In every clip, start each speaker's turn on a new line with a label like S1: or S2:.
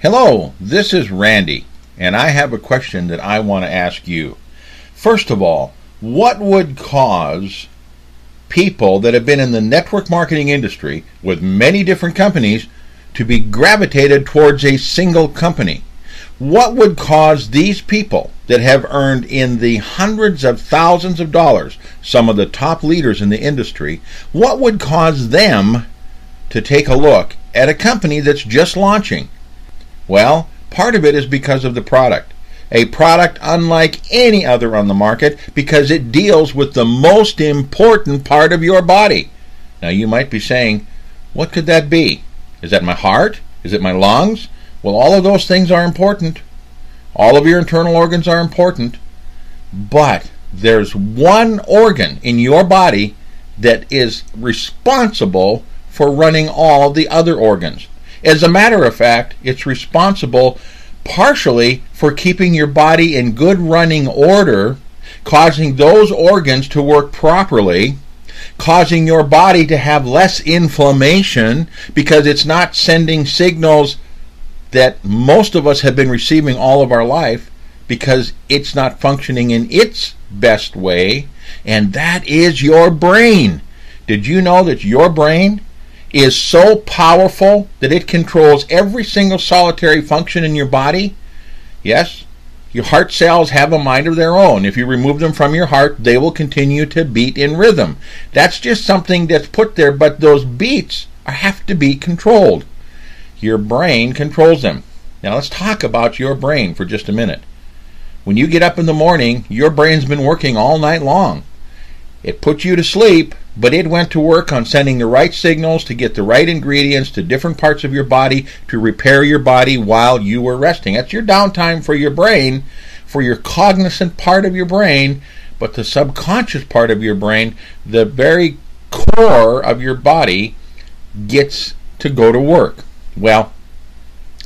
S1: Hello, this is Randy, and I have a question that I want to ask you. First of all, what would cause people that have been in the network marketing industry with many different companies to be gravitated towards a single company? What would cause these people that have earned in the hundreds of thousands of dollars, some of the top leaders in the industry, what would cause them to take a look at a company that's just launching? Well, part of it is because of the product. A product unlike any other on the market because it deals with the most important part of your body. Now you might be saying, what could that be? Is that my heart? Is it my lungs? Well, all of those things are important. All of your internal organs are important. But there's one organ in your body that is responsible for running all the other organs. As a matter of fact, it's responsible partially for keeping your body in good running order, causing those organs to work properly, causing your body to have less inflammation because it's not sending signals that most of us have been receiving all of our life because it's not functioning in its best way, and that is your brain. Did you know that your brain is so powerful that it controls every single solitary function in your body? Yes, your heart cells have a mind of their own. If you remove them from your heart, they will continue to beat in rhythm. That's just something that's put there, but those beats have to be controlled. Your brain controls them. Now let's talk about your brain for just a minute. When you get up in the morning, your brain's been working all night long. It put you to sleep, but it went to work on sending the right signals to get the right ingredients to different parts of your body to repair your body while you were resting. That's your downtime for your brain, for your cognizant part of your brain, but the subconscious part of your brain, the very core of your body, gets to go to work. Well,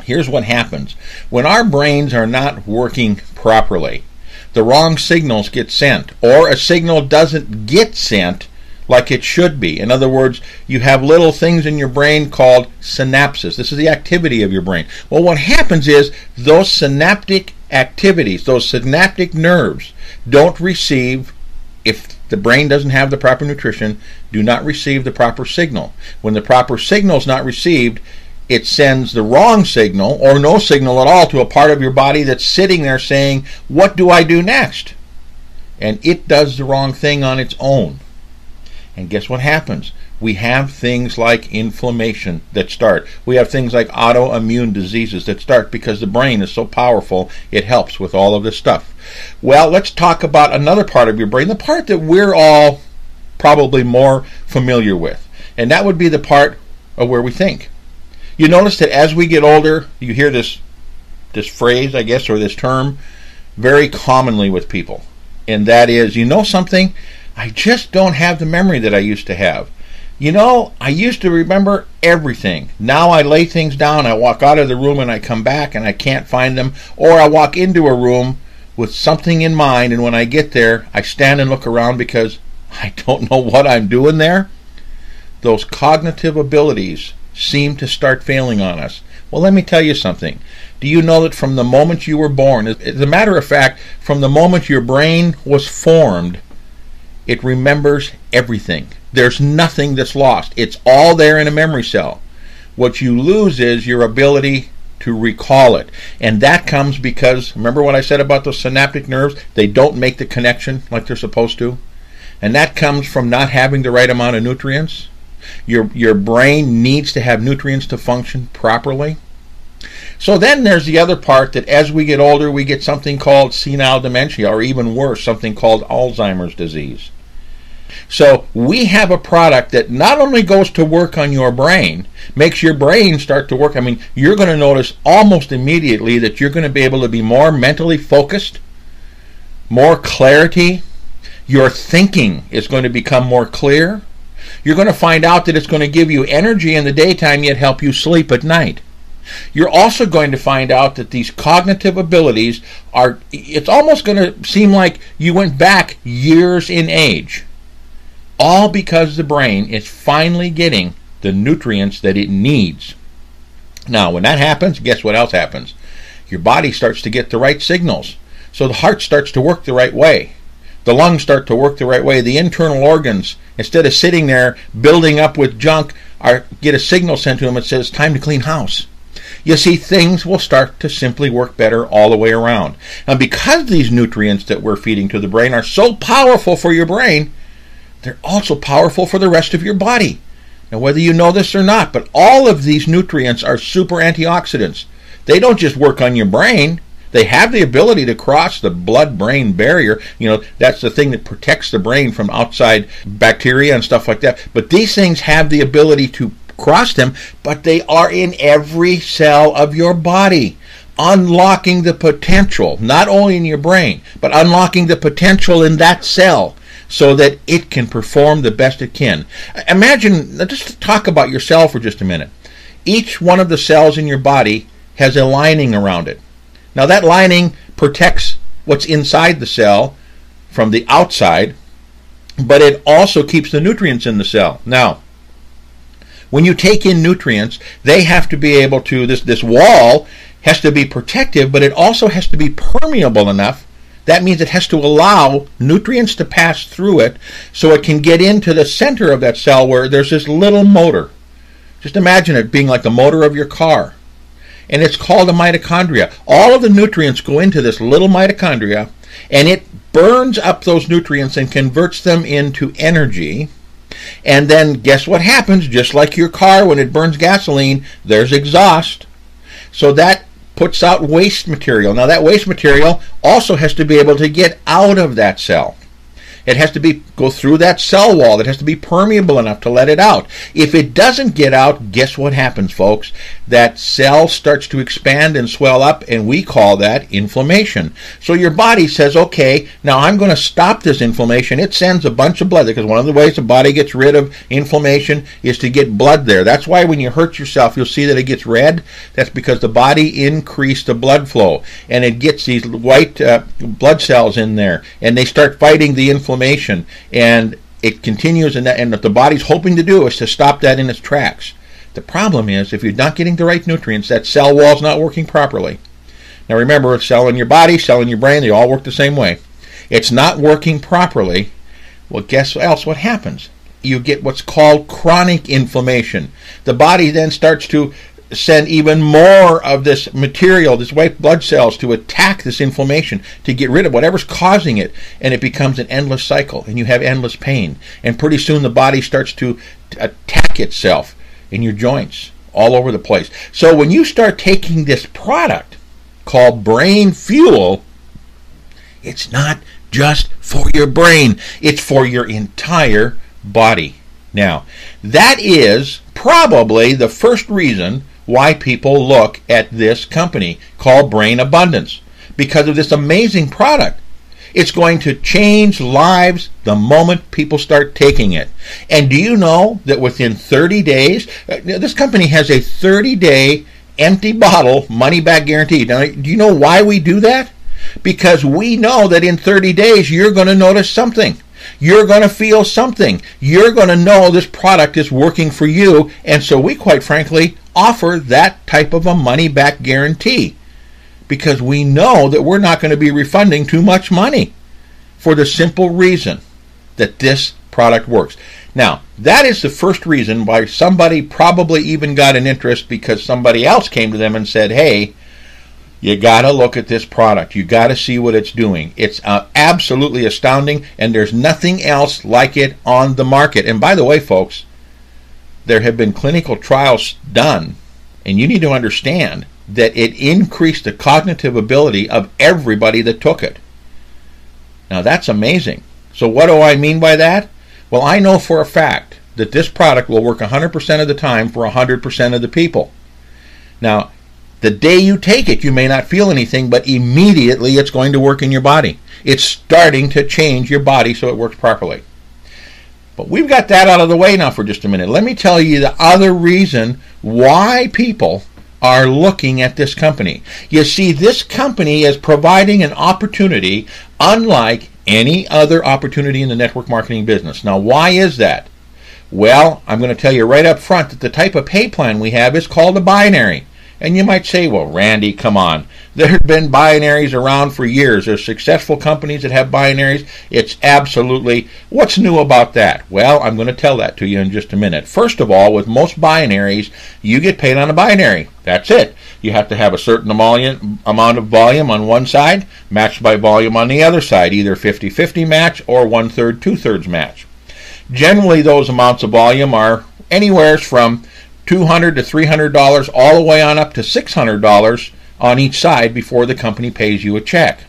S1: here's what happens. When our brains are not working properly, the wrong signals get sent, or a signal doesn't get sent like it should be. In other words, you have little things in your brain called synapses. This is the activity of your brain. Well, what happens is those synaptic activities, those synaptic nerves, don't receive, if the brain doesn't have the proper nutrition, do not receive the proper signal. When the proper signal is not received, it sends the wrong signal or no signal at all to a part of your body that's sitting there saying, what do I do next? And it does the wrong thing on its own. And guess what happens? We have things like inflammation that start. We have things like autoimmune diseases that start because the brain is so powerful, it helps with all of this stuff. Well, let's talk about another part of your brain, the part that we're all probably more familiar with. And that would be the part of where we think. You notice that as we get older, you hear this phrase, I guess, or this term very commonly with people. And that is, you know something? I just don't have the memory that I used to have. You know, I used to remember everything. Now I lay things down, I walk out of the room and I come back and I can't find them. Or I walk into a room with something in mind, and when I get there, I stand and look around because I don't know what I'm doing there. Those cognitive abilities seem to start failing on us. Well, let me tell you something. Do you know that from the moment you were born, as a matter of fact, from the moment your brain was formed, it remembers everything. There's nothing that's lost. It's all there in a memory cell. What you lose is your ability to recall it. And that comes because, remember what I said about those synaptic nerves? They don't make the connection like they're supposed to. And that comes from not having the right amount of nutrients. Your brain needs to have nutrients to function properly. So then there's the other part that as we get older, we get something called senile dementia, or even worse, something called Alzheimer's disease. So we have a product that not only goes to work on your brain, makes your brain start to work. I mean, you're going to notice almost immediately that you're going to be able to be more mentally focused, more clarity. Your thinking is going to become more clear. You're going to find out that it's going to give you energy in the daytime, yet help you sleep at night. You're also going to find out that these cognitive abilities are, it's almost going to seem like you went back years in age. All because the brain is finally getting the nutrients that it needs. Now, when that happens, guess what else happens? Your body starts to get the right signals. So the heart starts to work the right way. The lungs start to work the right way. The internal organs, instead of sitting there building up with junk, get a signal sent to them that says, time to clean house. You see, things will start to simply work better all the way around. And because these nutrients that we're feeding to the brain are so powerful for your brain, they're also powerful for the rest of your body. Now, whether you know this or not, but all of these nutrients are super antioxidants. They don't just work on your brain. They have the ability to cross the blood-brain barrier. That's the thing that protects the brain from outside bacteria and stuff like that. But these things have the ability to cross them, but they are in every cell of your body, unlocking the potential, not only in your brain, but unlocking the potential in that cell so that it can perform the best it can. Imagine, just talk about your cell for just a minute. Each one of the cells in your body has a lining around it. Now that lining protects what's inside the cell from the outside, but it also keeps the nutrients in the cell. Now, when you take in nutrients, they have to be able to, this wall has to be protective, but it also has to be permeable enough. That means it has to allow nutrients to pass through it so it can get into the center of that cell where there's this little motor. Just imagine it being like the motor of your car. And it's called a mitochondria. All of the nutrients go into this little mitochondria, and it burns up those nutrients and converts them into energy. And then guess what happens? Just like your car, when it burns gasoline, there's exhaust. So that puts out waste material. Now that waste material also has to be able to get out of that cell. It has to go through that cell wall. It has to be permeable enough to let it out. If it doesn't get out, guess what happens, folks? That cell starts to expand and swell up, and we call that inflammation. So your body says, okay, now I'm going to stop this inflammation. It sends a bunch of blood, because one of the ways the body gets rid of inflammation is to get blood there. That's why when you hurt yourself, you'll see that it gets red. That's because the body increased the blood flow, and it gets these white blood cells in there, and they start fighting the inflammation, and it continues, and what the body's hoping to do is to stop that in its tracks. The problem is, if you're not getting the right nutrients, that cell wall's not working properly. Now remember, a cell in your body, cell in your brain, they all work the same way. It's not working properly. Well, guess else what happens? You get what's called chronic inflammation. The body then starts to send even more of this material, this white blood cells, to attack this inflammation, to get rid of whatever's causing it, and it becomes an endless cycle, and you have endless pain. And pretty soon the body starts to attack itself in your joints all over the place. So when you start taking this product called brain fuel, it's not just for your brain, it's for your entire body. Now, that is probably the first reason why people look at this company called Brain Abundance, because of this amazing product. It's going to change lives the moment people start taking it. And do you know that within 30 days, this company has a 30-day empty bottle money-back guarantee. Now, do you know why we do that? Because we know that in 30 days you're going to notice something. You're going to feel something. You're going to know this product is working for you. And so we, quite frankly, offer that type of a money-back guarantee, because we know that we're not going to be refunding too much money, for the simple reason that this product works. Now, that is the first reason why somebody probably even got an interest, because somebody else came to them and said, hey, you got to look at this product. You got to see what it's doing. It's absolutely astounding, and there's nothing else like it on the market. And by the way, folks, there have been clinical trials done, and you need to understand that it increased the cognitive ability of everybody that took it. Now, that's amazing. So what do I mean by that? Well, I know for a fact that this product will work 100% of the time for 100% of the people. Now, the day you take it, you may not feel anything, but immediately it's going to work in your body. It's starting to change your body so it works properly. But we've got that out of the way now for just a minute. Let me tell you the other reason why people are looking at this company. You see, this company is providing an opportunity unlike any other opportunity in the network marketing business. Now, why is that? Well, I'm going to tell you right up front that the type of pay plan we have is called a binary. And you might say, well, Randy, come on. There have been binaries around for years. There's successful companies that have binaries. It's absolutely, what's new about that? Well, I'm going to tell that to you in just a minute. First of all, with most binaries, you get paid on a binary. That's it. You have to have a certain amount of volume on one side, matched by volume on the other side, either 50-50 match or 1/3, 2/3 match. Generally, those amounts of volume are anywhere from $200 to $300 all the way on up to $600 on each side before the company pays you a check.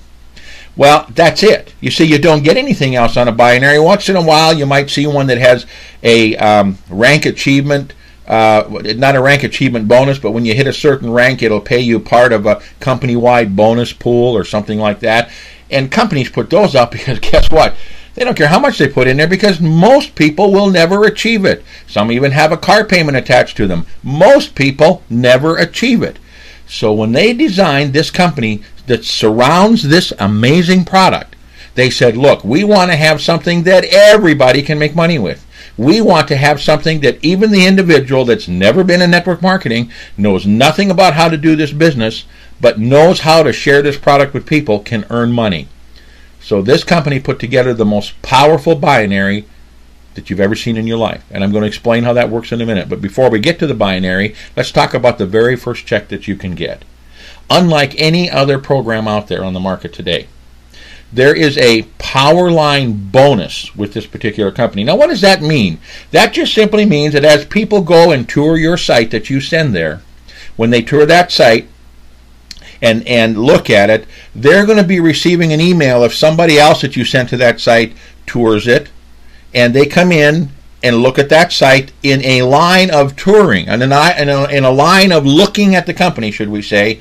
S1: Well, that's it. You see, you don't get anything else on a binary. Once in a while, you might see one that has a rank achievement, not a rank achievement bonus, but when you hit a certain rank, it'll pay you part of a company-wide bonus pool or something like that. And companies put those up because guess what? They don't care how much they put in there because most people will never achieve it. Some even have a car payment attached to them. Most people never achieve it. So when they designed this company that surrounds this amazing product, they said, look, we want to have something that everybody can make money with. We want to have something that even the individual that's never been in network marketing, knows nothing about how to do this business, but knows how to share this product with people, can earn money. So this company put together the most powerful binary that you've ever seen in your life. And I'm going to explain how that works in a minute. But before we get to the binary, let's talk about the very first check that you can get. Unlike any other program out there on the market today, there is a power line bonus with this particular company. Now, what does that mean? That just simply means that as people go and tour your site that you send there, when they tour that site, and look at it, they're going to be receiving an email if somebody else that you sent to that site tours it, and they come in and look at that site in a line of touring, in a line of looking at the company, should we say.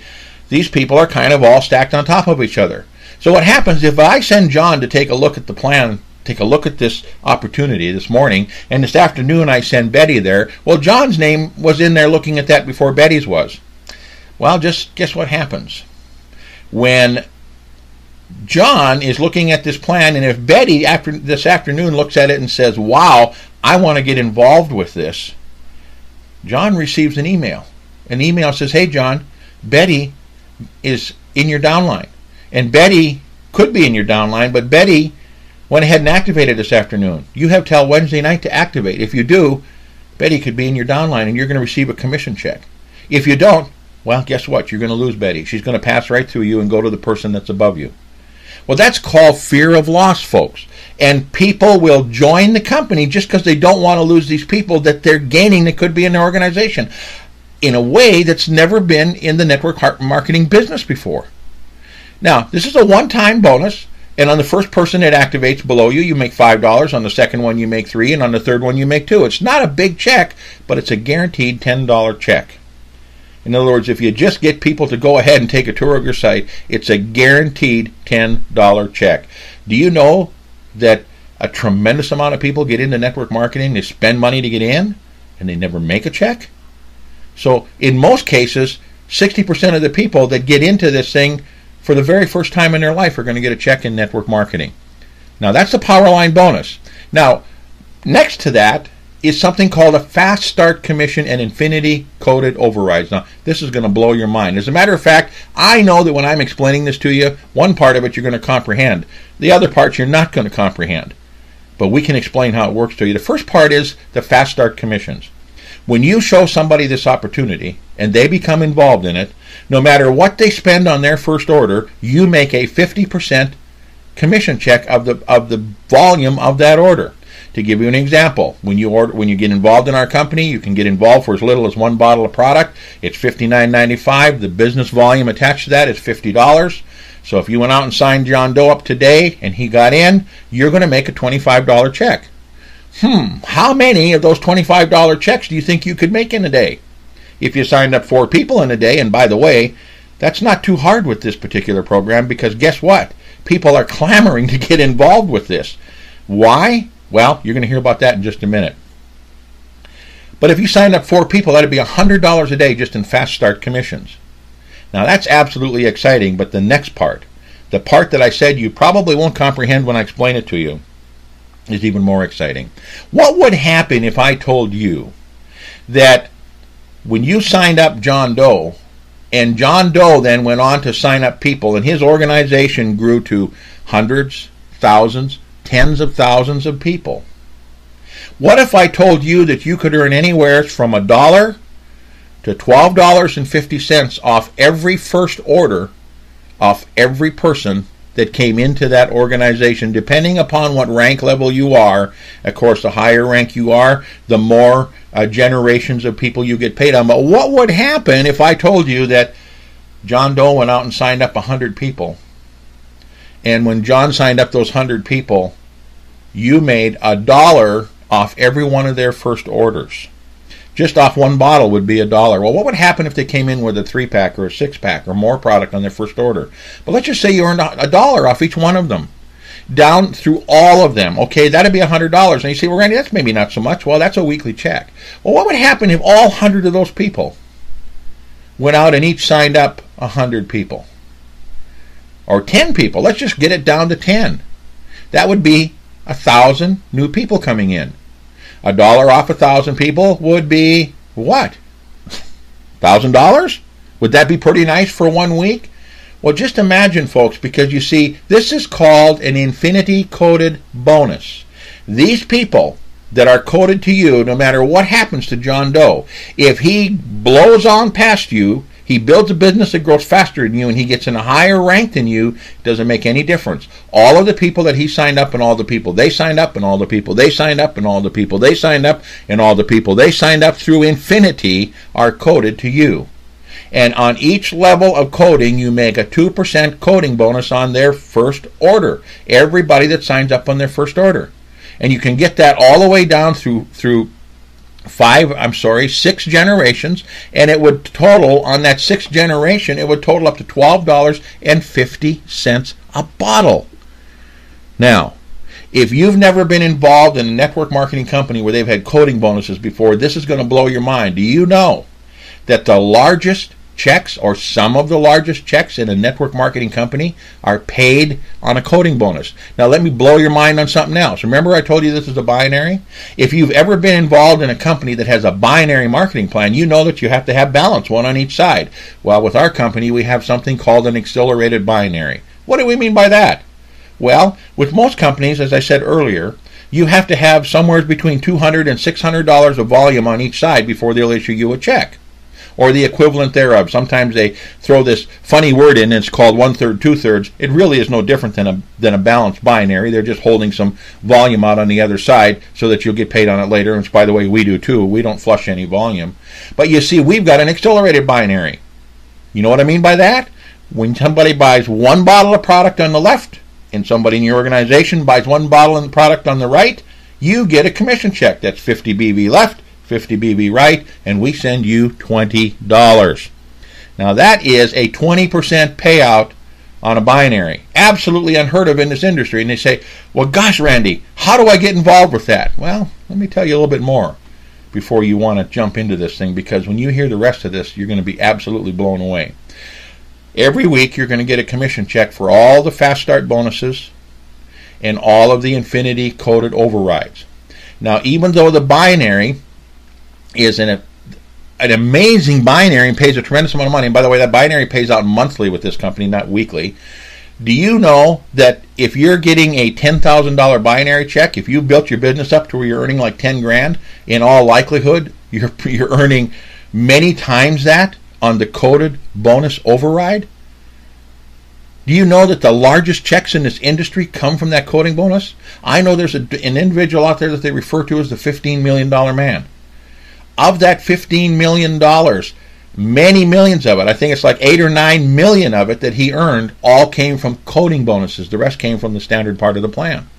S1: These people are kind of all stacked on top of each other. So what happens if I send John to take a look at the plan, take a look at this opportunity this morning, and this afternoon I send Betty there? Well, John's name was in there looking at that before Betty's was. Well, just guess what happens. When John is looking at this plan, and if Betty after this afternoon looks at it and says, wow, I want to get involved with this, John receives an email. An email says, hey, John, Betty is in your downline. And Betty could be in your downline, but Betty went ahead and activated this afternoon. You have till Wednesday night to activate. If you do, Betty could be in your downline, and you're going to receive a commission check. If you don't, well, guess what? You're going to lose Betty. She's going to pass right through you and go to the person that's above you. Well, that's called fear of loss, folks. And people will join the company just because they don't want to lose these people that they're gaining that could be in their organization in a way that's never been in the network marketing business before. Now, this is a one-time bonus, and on the first person it activates below you, you make $5. On the second one, you make $3, and on the third one, you make $2. It's not a big check, but it's a guaranteed $10 check. In other words, if you just get people to go ahead and take a tour of your site, it's a guaranteed $10 check. Do you know that a tremendous amount of people get into network marketing, they spend money to get in, and they never make a check? So in most cases, 60% of the people that get into this thing for the very first time in their life are going to get a check in network marketing. Now, that's the power line bonus. Now, next to that is something called a fast start commission and infinity coded overrides. Now, this is going to blow your mind. As a matter of fact, I know that when I'm explaining this to you, one part of it you're going to comprehend. The other parts you're not going to comprehend. But we can explain how it works to you. The first part is the fast start commissions. When you show somebody this opportunity and they become involved in it, no matter what they spend on their first order, you make a 50% commission check of the volume of that order. To give you an example, when you get involved in our company, you can get involved for as little as one bottle of product. It's $59.95. The business volume attached to that is $50. So if you went out and signed John Doe up today and he got in, you're going to make a $25 check. How many of those $25 checks do you think you could make in a day? If you signed up 4 people in a day, and by the way, that's not too hard with this particular program because guess what? People are clamoring to get involved with this. Why? Well, you're going to hear about that in just a minute. But if you signed up 4 people, that'd be $100 a day just in fast start commissions. Now, that's absolutely exciting, but the next part, the part that I said you probably won't comprehend when I explain it to you, is even more exciting. What would happen if I told you that when you signed up John Doe And John Doe then went on to sign up people, and his organization grew to hundreds, thousands, tens of thousands of people. What if I told you that you could earn anywhere from $1 to $12.50 off every first order, off every person that came into that organization, depending upon what rank level you are? Of course, the higher rank you are, the more generations of people you get paid on. But what would happen if I told you that John Doe went out and signed up 100 people, and when John signed up those 100 people, you made $1 off every one of their first orders? Just off one bottle would be $1. Well, what would happen if they came in with a 3-pack or a 6-pack or more product on their first order? But let's just say you earned $1 off each one of them, down through all of them. Okay, that'd be $100. And you say, well, Randy, that's maybe not so much. Well, that's a weekly check. Well, what would happen if all 100 of those people went out and each signed up 100 people? Or 10 people. Let's just get it down to 10. That would be 1,000 new people coming in. $1 off 1,000 people would be what? $1,000? Would that be pretty nice for 1 week? Well, just imagine, folks, because you see, this is called an infinity coded bonus. These people that are coded to you, no matter what happens to John Doe, if he blows on past you, he builds a business that grows faster than you, and he gets in a higher rank than you, it doesn't make any difference. All of the people that he signed up, and all the people they signed up, and all the people they signed up, and all the people they signed up, and all the people they signed up through infinity are coded to you. And on each level of coding, you make a 2% coding bonus on their first order. Everybody that signs up on their first order. And you can get that all the way down through 6 generations, and it would total, on that 6th generation, it would total up to $12.50 a bottle. Now, if you've never been involved in a network marketing company where they've had coding bonuses before, this is going to blow your mind. Do you know that the largest checks, or some of the largest checks in a network marketing company, are paid on a coding bonus? Now let me blow your mind on something else. Remember I told you this is a binary? If you've ever been involved in a company that has a binary marketing plan, you know that you have to have balance, one on each side. Well, with our company, we have something called an accelerated binary. What do we mean by that? Well, with most companies, as I said earlier, you have to have somewhere between $200 and $600 of volume on each side before they'll issue you a check, or the equivalent thereof. Sometimes they throw this funny word in, and it's called 1/3, 2/3. It really is no different than a balanced binary. They're just holding some volume out on the other side so that you'll get paid on it later, which, by the way, we do too. We don't flush any volume. But you see, we've got an accelerated binary. You know what I mean by that? When somebody buys one bottle of product on the left, and somebody in your organization buys one bottle of product on the right, you get a commission check. That's 50 BV left, 50 BV right, and we send you $20. Now that is a 20% payout on a binary. Absolutely unheard of in this industry. And they say, well, gosh, Randy, how do I get involved with that? Well, let me tell you a little bit more before you want to jump into this thing, because when you hear the rest of this, you're going to be absolutely blown away. Every week you're going to get a commission check for all the fast start bonuses and all of the infinity coded overrides. Now, even though the binary is an amazing binary and pays a tremendous amount of money, and by the way, that binary pays out monthly with this company, not weekly. Do you know that if you're getting a $10,000 binary check, if you built your business up to where you're earning like 10 grand, in all likelihood, you're earning many times that on the coded bonus override? Do you know that the largest checks in this industry come from that coding bonus? I know there's an individual out there that they refer to as the $15 million man. Of that $15 million, many millions of it, I think it's like 8 or 9 million of it that he earned, all came from coding bonuses. The rest came from the standard part of the plan.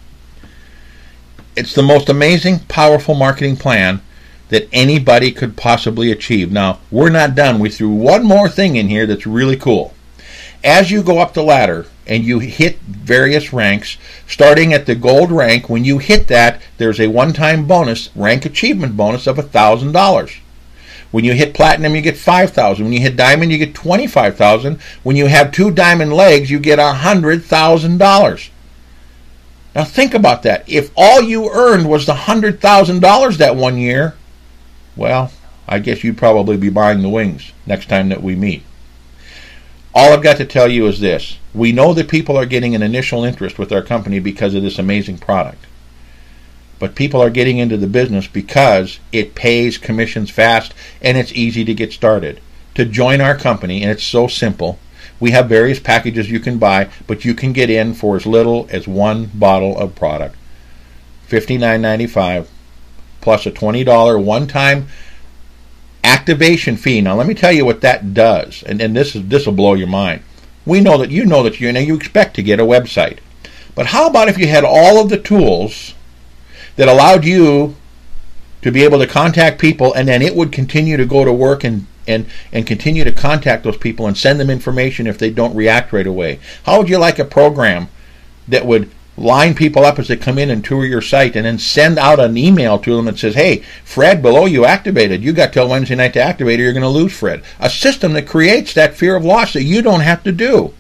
S1: It's the most amazing, powerful marketing plan that anybody could possibly achieve. Now, we're not done. We threw one more thing in here that's really cool. As you go up the ladder and you hit various ranks, starting at the gold rank, when you hit that, there's a one-time bonus, rank achievement bonus of $1,000. When you hit platinum, you get $5,000. When you hit diamond, you get $25,000. When you have 2 diamond legs, you get $100,000. Now think about that. If all you earned was the $100,000 that one year, well, I guess you'd probably be buying the wings next time that we meet. All I've got to tell you is this. We know that people are getting an initial interest with our company because of this amazing product. But people are getting into the business because it pays commissions fast and it's easy to get started. To join our company, and it's so simple, we have various packages you can buy, but you can get in for as little as one bottle of product. $59.95 plus a $20 one-time activation fee. Now let me tell you what that does, and this will blow your mind. We know that you expect to get a website. But how about if you had all of the tools that allowed you to be able to contact people, and then it would continue to go to work and continue to contact those people and send them information if they don't react right away? How would you like a program that would line people up as they come in and tour your site and then send out an email to them that says, hey, Fred, below you activated. You got till Wednesday night to activate or you're going to lose Fred. A system that creates that fear of loss that you don't have to do.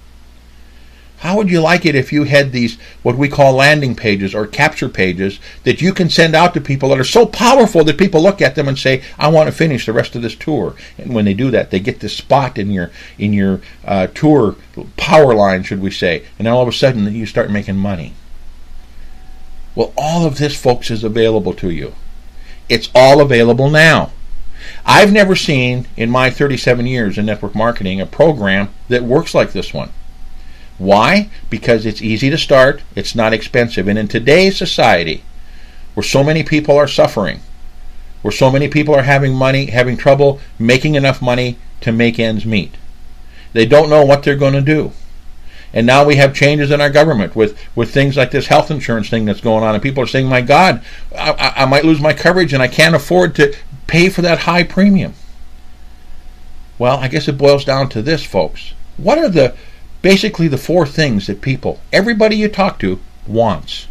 S1: How would you like it if you had these, what we call landing pages or capture pages, that you can send out to people that are so powerful that people look at them and say, I want to finish the rest of this tour. And when they do that, they get this spot in your tour power line, should we say. And then all of a sudden you start making money. Well, all of this, folks, is available to you. It's all available now. I've never seen, in my 37 years in network marketing, a program that works like this one. Why? Because it's easy to start, it's not expensive. And in today's society, where so many people are suffering, where so many people are having trouble making enough money to make ends meet, they don't know what they're going to do. And now we have changes in our government with things like this health insurance thing that's going on, and people are saying, my God, I might lose my coverage and I can't afford to pay for that high premium. Well, I guess it boils down to this, folks. What are basically the four things that everybody you talk to, wants?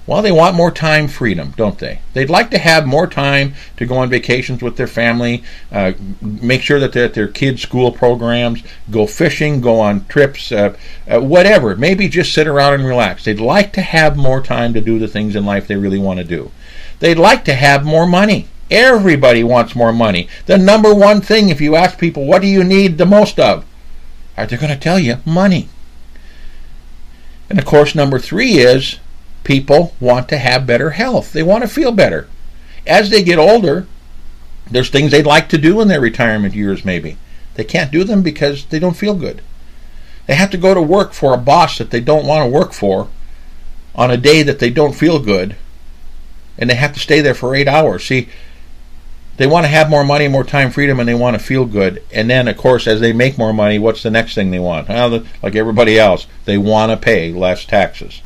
S1: Well, they want more time freedom, don't they? They'd like to have more time to go on vacations with their family, make sure that they're at their kids' school programs, go fishing, go on trips, whatever. Maybe just sit around and relax. They'd like to have more time to do the things in life they really want to do. They'd like to have more money. Everybody wants more money. The number one thing, if you ask people, what do you need the most of? They're going to tell you money. And of course, number three is people want to have better health. They want to feel better. As they get older, there's things they'd like to do in their retirement years maybe. They can't do them because they don't feel good. They have to go to work for a boss that they don't want to work for on a day that they don't feel good, and they have to stay there for 8 hours. See, they want to have more money, more time freedom, and they want to feel good. And then, of course, as they make more money, what's the next thing they want? Well, like everybody else, they want to pay less taxes.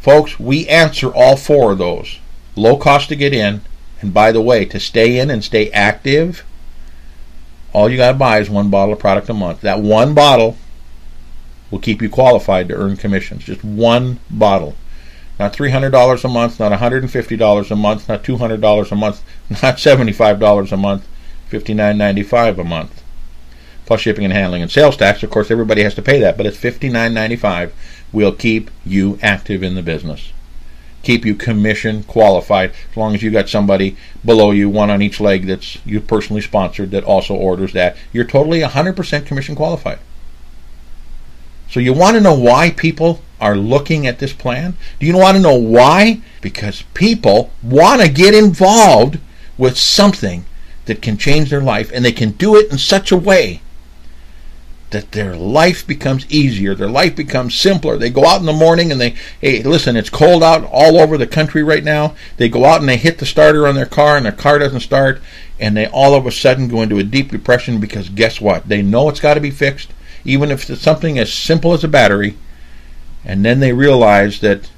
S1: Folks, we answer all four of those. Low cost to get in, and by the way, to stay in and stay active, all you got to buy is one bottle of product a month. That one bottle will keep you qualified to earn commissions. Just one bottle. Not $300 a month, not $150 a month, not $200 a month, not $75 a month, $59.95 a month. Plus shipping and handling and sales tax. Of course, everybody has to pay that, but it's $59.95. Will keep you active in the business. Keep you commission qualified, as long as you got somebody below you, one on each leg that's you personally sponsored that also orders that. You're totally 100% commission qualified. So you want to know why people are looking at this plan? Do you want to know why? Because people want to get involved with something that can change their life, and they can do it in such a way that their life becomes easier, their life becomes simpler. They go out in the morning and hey, listen, it's cold out all over the country right now. They go out and they hit the starter on their car and their car doesn't start, and they all of a sudden go into a deep depression because guess what? They know it's got to be fixed, even if it's something as simple as a battery, and then they realize that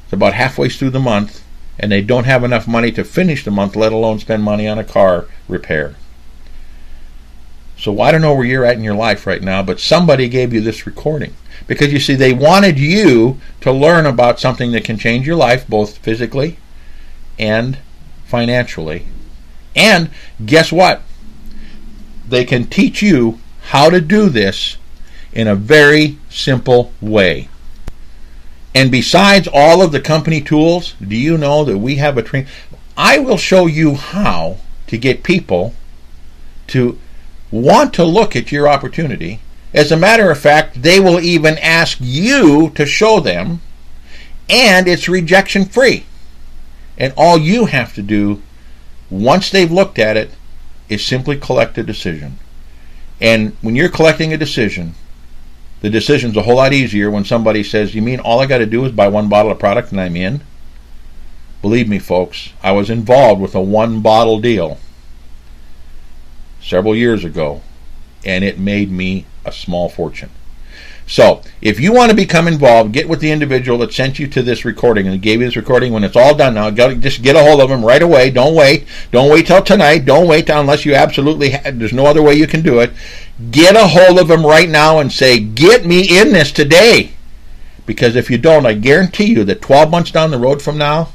S1: it's about halfway through the month and they don't have enough money to finish the month, let alone spend money on a car repair. So I don't know where you're at in your life right now, but somebody gave you this recording. Because you see, they wanted you to learn about something that can change your life, both physically and financially. And guess what? They can teach you how to do this in a very simple way. And besides all of the company tools, do you know that we have a training? I will show you how to get people to want to look at your opportunity As a matter of fact, they will even ask you to show them, and it's rejection free. And all you have to do, once they've looked at it, is simply collect a decision. And when you're collecting a decision, the decision's a whole lot easier when somebody says, you mean all I got to do is buy one bottle of product and I'm in? Believe me, folks, I was involved with a one-bottle deal several years ago, and it made me a small fortune. So, if you want to become involved, get with the individual that sent you to this recording and gave you this recording. When it's all done now, just get a hold of them right away. Don't wait. Don't wait till tonight. Don't wait unless you absolutely there's no other way you can do it. Get a hold of them right now and say, get me in this today. Because if you don't, I guarantee you that 12 months down the road from now,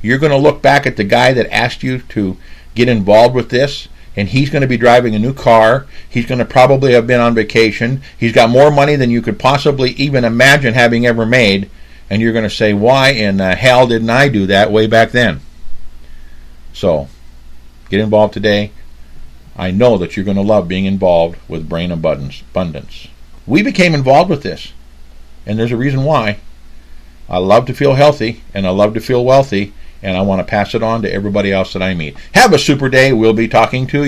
S1: you're going to look back at the guy that asked you to get involved with this, and he's going to be driving a new car. He's going to probably have been on vacation. He's got more money than you could possibly even imagine having ever made. And you're going to say, why in the hell didn't I do that way back then? So, get involved today. I know that you're going to love being involved with Brain Abundance. We became involved with this, and there's a reason why. I love to feel healthy, and I love to feel wealthy, and I want to pass it on to everybody else that I meet. Have a super day. We'll be talking to you.